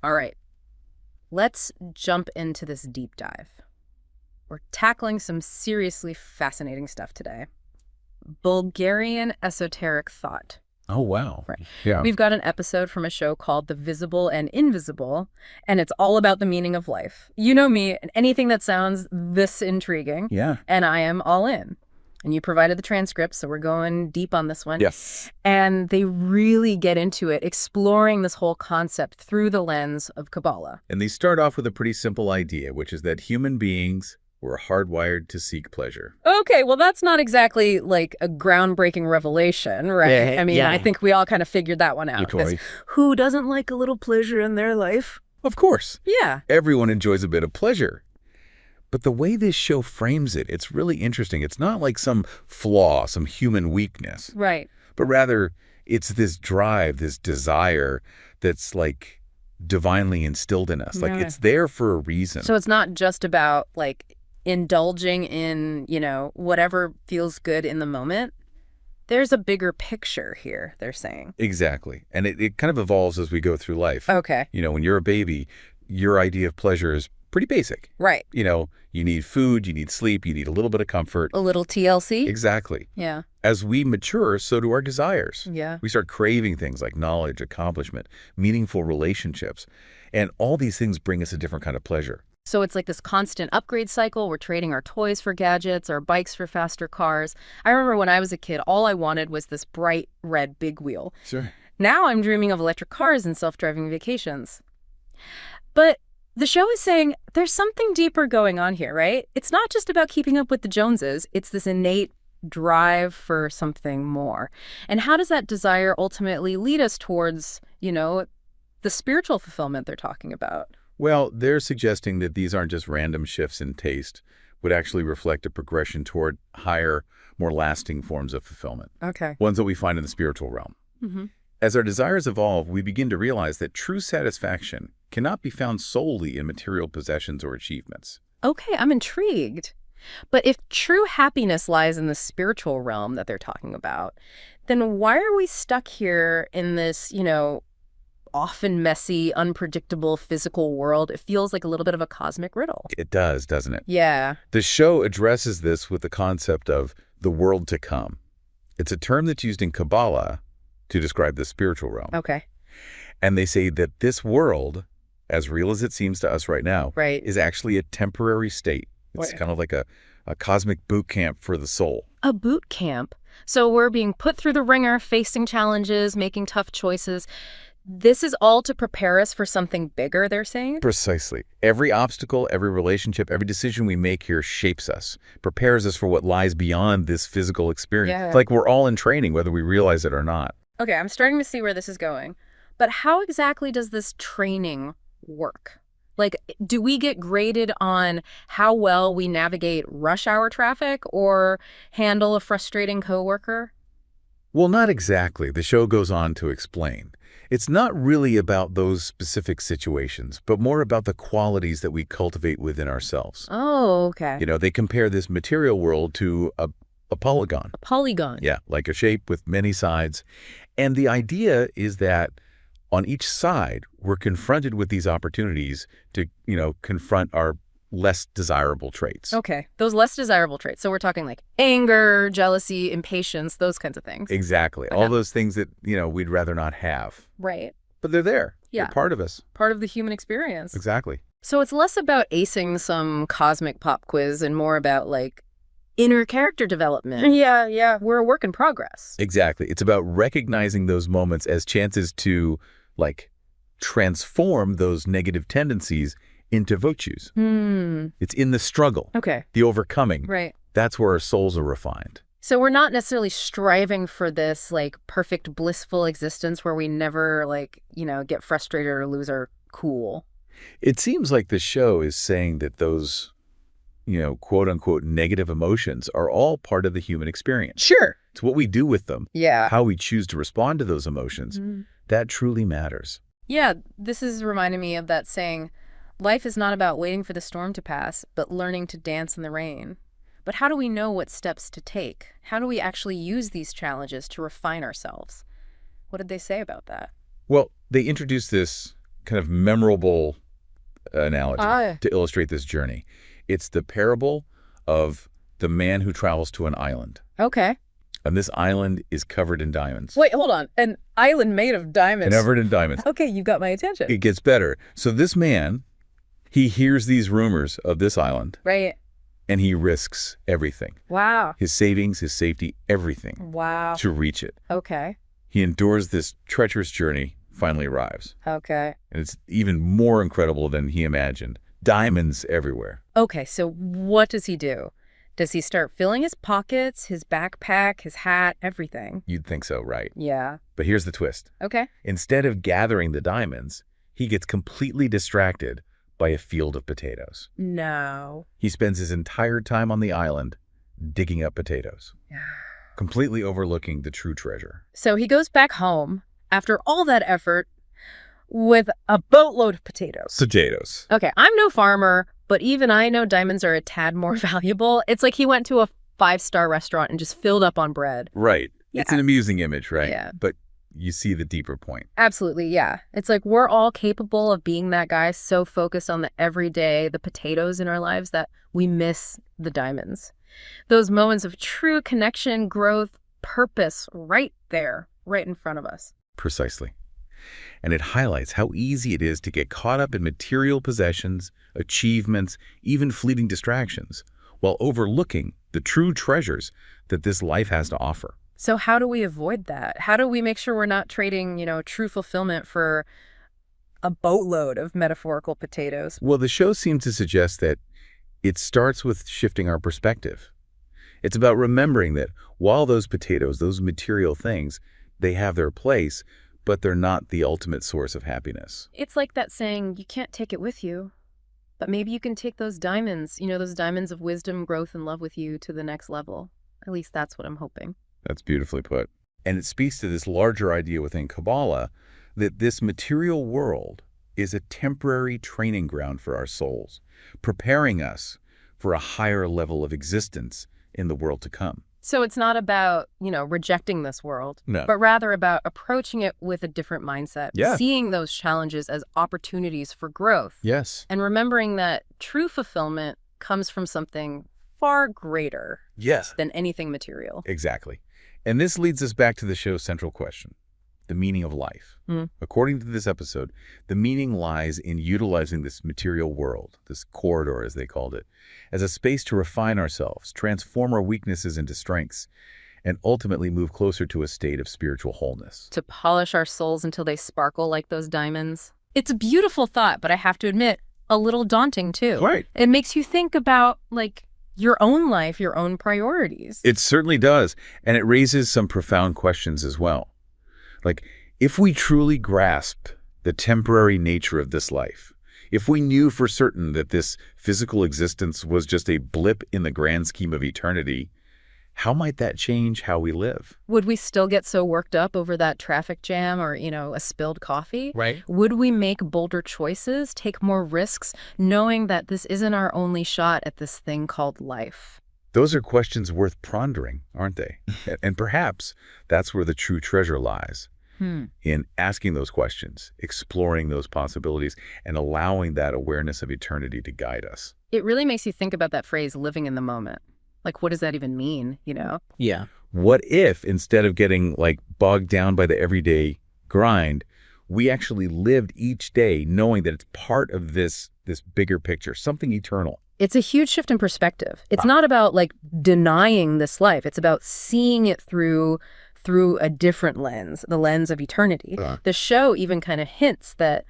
All right, let's jump into this deep dive. We're tackling some seriously fascinating stuff today. Bulgarian esoteric thought. Oh, wow. Right. Yeah. We've got an episode from a show called The Visible and Invisible, and it's all about the meaning of life. You know me, and anything that sounds this intriguing, Yeah. and I am all in. And you provided the transcript, so we're going deep on this one. Yes. And they really get into it, exploring this whole concept through the lens of Kabbalah. And they start off with a pretty simple idea, which is that human beings were hardwired to seek pleasure. Okay, well, that's not exactly like a groundbreaking revelation, right? Yeah, I mean, yeah. I think we all kind of figured that one out. 'Cause who doesn't like a little pleasure in their life? Of course. Yeah. Everyone enjoys a bit of pleasure. But the way this show frames it, it's really interesting. It's not like some flaw, some human weakness, Right. but rather it's this drive, this desire that's like divinely instilled in us. Like Yeah. it's there for a reason. So it's not just about like indulging in, whatever feels good in the moment. There's a bigger picture here, they're saying. Exactly. And it kind of evolves as we go through life. Okay. When you're a baby, your idea of pleasure is pretty basic. Right. You need food, you need sleep, you need a little bit of comfort. A little TLC? Exactly. Yeah. As we mature, so do our desires. Yeah. We start craving things like knowledge, accomplishment, meaningful relationships. And all these things bring us a different kind of pleasure. So it's like this constant upgrade cycle. We're trading our toys for gadgets, our bikes for faster cars. I remember when I was a kid, all I wanted was this bright red big wheel. Sure. Now I'm dreaming of electric cars and self-driving vacations. But the show is saying there's something deeper going on here, right? It's not just about keeping up with the Joneses. It's this innate drive for something more. And how does that desire ultimately lead us towards, the spiritual fulfillment they're talking about? Well, they're suggesting that these aren't just random shifts in taste, would actually reflect a progression toward higher, more lasting forms of fulfillment. Okay. Ones that we find in the spiritual realm. Mm-hmm. As our desires evolve, we begin to realize that true satisfaction cannot be found solely in material possessions or achievements. Okay, I'm intrigued. But if true happiness lies in the spiritual realm that they're talking about, then why are we stuck here in this, often messy, unpredictable physical world? It feels like a little bit of a cosmic riddle. It does, doesn't it? Yeah. The show addresses this with the concept of the world to come. It's a term that's used in Kabbalah to describe the spiritual realm. Okay. And they say that this world, as real as it seems to us right now, Right. is actually a temporary state. It's kind of like a cosmic boot camp for the soul. A boot camp. So we're being put through the ringer, facing challenges, making tough choices. This is all to prepare us for something bigger, they're saying? Precisely. Every obstacle, every relationship, every decision we make here shapes us, prepares us for what lies beyond this physical experience. Yeah. It's like we're all in training, whether we realize it or not. Okay, I'm starting to see where this is going. But how exactly does this training work? Like, do we get graded on how well we navigate rush hour traffic or handle a frustrating coworker? Well, not exactly. The show goes on to explain. It's not really about those specific situations, but more about the qualities that we cultivate within ourselves. Oh, okay. They compare this material world to a polygon. A polygon. Yeah, like a shape with many sides. And the idea is that on each side, we're confronted with these opportunities to, confront our less desirable traits. Okay, those less desirable traits. So we're talking like anger, jealousy, impatience, those kinds of things. Exactly. Okay. All those things that, we'd rather not have. Right. But they're there. Yeah. They're part of us. Part of the human experience. Exactly. So it's less about acing some cosmic pop quiz and more about like inner character development. Yeah. We're a work in progress. Exactly. It's about recognizing those moments as chances to, transform those negative tendencies into virtues. It's in the struggle, Okay. the overcoming. Right. That's where our souls are refined. So we're not necessarily striving for this perfect blissful existence where we never get frustrated or lose our cool. It seems like the show is saying that those, quote unquote negative emotions are all part of the human experience. Sure. It's what we do with them, Yeah. how we choose to respond to those emotions. That truly matters. Yeah, this is reminding me of that saying, life is not about waiting for the storm to pass, but learning to dance in the rain. But how do we know what steps to take? How do we actually use these challenges to refine ourselves? What did they say about that? Well, they introduced this kind of memorable analogy to illustrate this journey. It's the parable of the man who travels to an island. Okay. And this island is covered in diamonds. Wait, hold on. An island made of diamonds. Covered in diamonds. Okay, you got my attention. It gets better. So this man, he hears these rumors of this island. Right. And he risks everything. Wow. His savings, his safety, everything. Wow. To reach it. Okay. He endures this treacherous journey, finally arrives. Okay. And it's even more incredible than he imagined. Diamonds everywhere. Okay, so what does he do? Does he start filling his pockets, his backpack, his hat, everything? You'd think so, right? Yeah. But here's the twist. Okay. Instead of gathering the diamonds, he gets completely distracted by a field of potatoes. No. He spends his entire time on the island digging up potatoes, completely overlooking the true treasure. So he goes back home after all that effort with a boatload of potatoes. Potatoes. Okay, I'm no farmer, but even I know diamonds are a tad more valuable. It's like he went to a 5-star restaurant and just filled up on bread. Right. Yeah. It's an amusing image, right? Yeah. But you see the deeper point. Absolutely, yeah. It's like we're all capable of being that guy so focused on the everyday, the potatoes in our lives that we miss the diamonds. Those moments of true connection, growth, purpose right there, right in front of us. Precisely. And it highlights how easy it is to get caught up in material possessions, achievements, even fleeting distractions, while overlooking the true treasures that this life has to offer. So how do we avoid that? How do we make sure we're not trading, true fulfillment for a boatload of metaphorical potatoes? Well, the show seems to suggest that it starts with shifting our perspective. It's about remembering that while those potatoes, those material things, they have their place, but they're not the ultimate source of happiness. It's like that saying, you can't take it with you, but maybe you can take those diamonds, those diamonds of wisdom, growth, and love with you to the next level. At least that's what I'm hoping. That's beautifully put. And it speaks to this larger idea within Kabbalah that this material world is a temporary training ground for our souls, preparing us for a higher level of existence in the world to come. So it's not about, rejecting this world, No. but rather about approaching it with a different mindset, seeing those challenges as opportunities for growth. Yes. And remembering that true fulfillment comes from something far greater than anything material. Exactly. And this leads us back to the show's central question, the meaning of life. According to this episode, the meaning lies in utilizing this material world, this corridor as they called it, as a space to refine ourselves, transform our weaknesses into strengths, and ultimately move closer to a state of spiritual wholeness. To polish our souls until they sparkle like those diamonds. It's a beautiful thought, but I have to admit, a little daunting too. Right. It makes you think about, your own life, your own priorities. It certainly does. And it raises some profound questions as well. If we truly grasp the temporary nature of this life, if we knew for certain that this physical existence was just a blip in the grand scheme of eternity, how might that change how we live? Would we still get so worked up over that traffic jam or, a spilled coffee? Right. Would we make bolder choices, take more risks, knowing that this isn't our only shot at this thing called life? Those are questions worth pondering, aren't they? And perhaps that's where the true treasure lies. In asking those questions, exploring those possibilities, and allowing that awareness of eternity to guide us. It really makes you think about that phrase, living in the moment. What does that even mean, Yeah. What if, instead of getting bogged down by the everyday grind, we actually lived each day knowing that it's part of this bigger picture, something eternal? It's a huge shift in perspective. It's not about denying this life. It's about seeing it through a different lens, the lens of eternity. The show even kind of hints that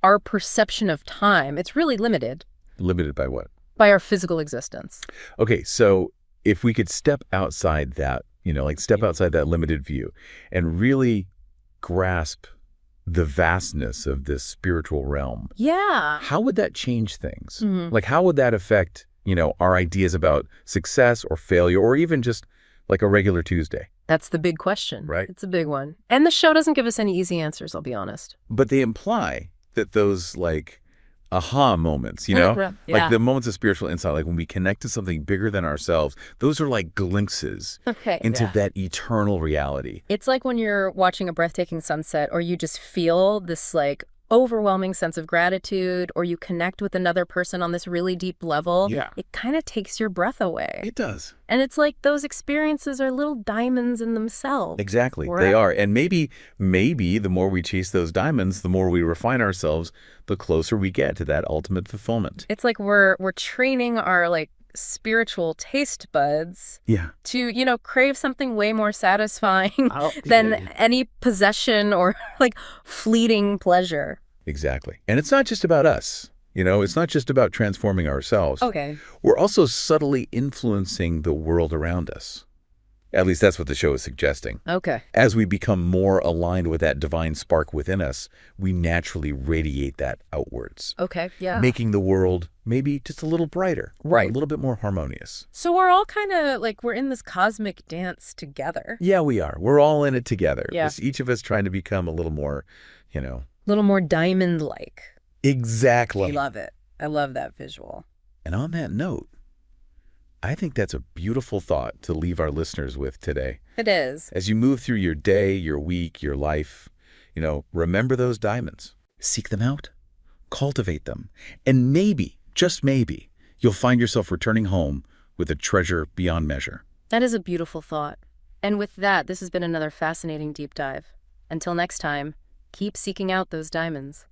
our perception of time, it's really limited. Limited by what? By our physical existence. Okay, so if we could step outside that, step outside that limited view and really grasp the vastness of this spiritual realm. Yeah. How would that change things? How would that affect, our ideas about success or failure, or even just a regular Tuesday? That's the big question. Right. It's a big one. And the show doesn't give us any easy answers, I'll be honest. But they imply that those aha moments, Yeah. the moments of spiritual insight, when we connect to something bigger than ourselves, those are glimpses into that eternal reality. It's like when you're watching a breathtaking sunset, or you just feel this overwhelming sense of gratitude, or you connect with another person on this really deep level, Yeah. it kind of takes your breath away. It does. And it's like those experiences are little diamonds in themselves. Exactly. Right. They are. And maybe the more we chase those diamonds, the more we refine ourselves, the closer we get to that ultimate fulfillment. It's like we're training our like spiritual taste buds Yeah. to, crave something way more satisfying than any possession or like fleeting pleasure. Exactly. And it's not just about us. It's not just about transforming ourselves. Okay. We're also subtly influencing the world around us. At least that's what the show is suggesting. Okay. As we become more aligned with that divine spark within us, we naturally radiate that outwards. Okay, yeah. Making the world maybe just a little brighter. Right. A little bit more harmonious. So we're all kind of like, we're in this cosmic dance together. Yeah, we are. We're all in it together. Yeah. Each of us trying to become a little more, A little more diamond-like. Exactly. I love it. I love that visual. And on that note, I think that's a beautiful thought to leave our listeners with today. It is. As you move through your day, your week, your life, remember those diamonds. Seek them out, cultivate them, and maybe, just maybe, you'll find yourself returning home with a treasure beyond measure. That is a beautiful thought. And with that, this has been another fascinating deep dive. Until next time, keep seeking out those diamonds.